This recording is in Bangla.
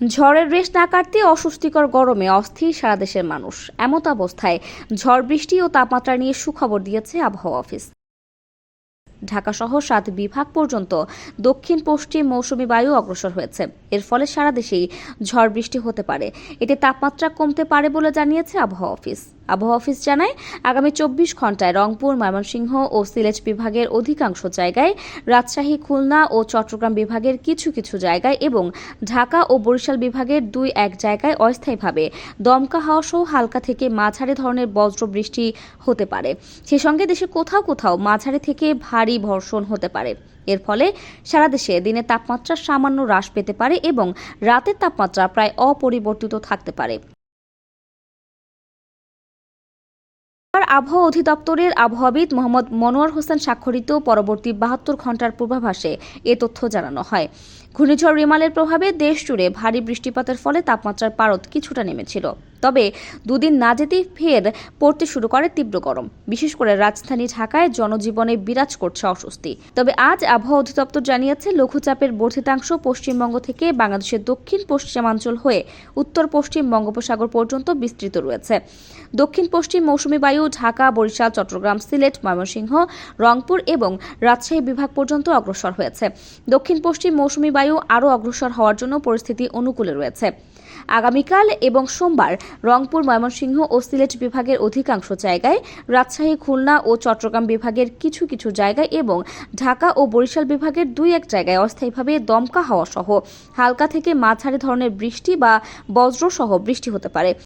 ঝড়ের রেশ না কাটতে অস্বস্তিকর গরমে অস্থির সারা দেশের মানুষ। এমত অবস্থায় ঝড় বৃষ্টি ও তাপমাত্রা নিয়ে সুখবর দিয়েছে আবহাওয়া অফিস। ঢাকা সহ ৭ বিভাগ পর্যন্ত দক্ষিণ পশ্চিম মৌসুমী বায়ু অগ্রসর হয়েছে। এর ফলে সারা দেশেই ঝড় বৃষ্টি হতে পারে। এতে তাপমাত্রা কমতে পারে বলে জানিয়েছে আবহাওয়া অফিস। আবহাওয়া অফিস জানায়, আগামী ২৪ ঘন্টায় রংপুর, ময়মনসিংহ ও সিলেট বিভাগের অধিকাংশ জায়গায়, রাজশাহী, খুলনা ও চট্টগ্রাম বিভাগের কিছু কিছু জায়গায় এবং ঢাকা ও বরিশাল বিভাগের ২-১ জায়গায় অস্থায়ীভাবে দমকা হাওয়া সহ হালকা থেকে মাঝারি ধরনের বজ্র বৃষ্টি হতে পারে। সেই সঙ্গে দেশে কোথাও কোথাও মাঝারি থেকে ভারী বর্ষণ হতে পারে। এর ফলে সারা দেশে দিনের তাপমাত্রা সামান্য হ্রাস পেতে পারে এবং রাতের তাপমাত্রা প্রায় অপরিবর্তিত থাকতে পারে। আবহাওয়া অধিদপ্তরের আবহাওয়াবিদ মোহাম্মদ মনোয়ার হোসেন স্বাক্ষরিত পরবর্তী ৭২ ঘন্টার পূর্বাভাসে এ তথ্য জানানো হয়। ঘূর্ণিঝড় রিমালের প্রভাবে দেশ জুড়ে ভারী বৃষ্টিপাতের ফলে তাপমাত্রার পারদ কিছুটা নেমেছিল। তবে দুদিন না যেতেই ফের পড়তে শুরু করে তীব্র গরম। বিশেষ করে রাজধানী ঢাকায় জনজীবনে বিরাজ করছে অস্বস্তি। তবে আজ আবহাওয়া অধিদপ্তর জানিয়েছে, লঘুচাপের বর্ধিতাংশ পশ্চিমবঙ্গ থেকে বাংলাদেশের দক্ষিণ পশ্চিমাঞ্চল হয়ে উত্তর পশ্চিম বঙ্গোপসাগর পর্যন্ত বিস্তৃত রয়েছে। দক্ষিণ পশ্চিম মৌসুমী বায়ু ঢাকা, বরিশাল, চট্টগ্রাম, সিলেট, ময়মনসিংহ, রংপুর এবং রাজশাহী বিভাগ পর্যন্ত অগ্রসর হয়েছে। দক্ষিণ পশ্চিম মৌসুমী বায়ু আরও অগ্রসর হওয়ার জন্য পরিস্থিতি অনুকূলে রয়েছে। আগামীকাল এবং সোমবার রংপুর, ময়মনসিংহ ও সিলেট বিভাগের অধিকাংশ জায়গায়, রাজশাহী, খুলনা ও চট্টগ্রাম বিভাগের কিছু কিছু জায়গায় এবং ঢাকা ও বরিশাল বিভাগের ২-১ জায়গায় অস্থায়ীভাবে দমকা হাওয়া সহ হালকা থেকে মাঝারি ধরনের বৃষ্টি বা বজ্র সহ বৃষ্টি হতে পারে।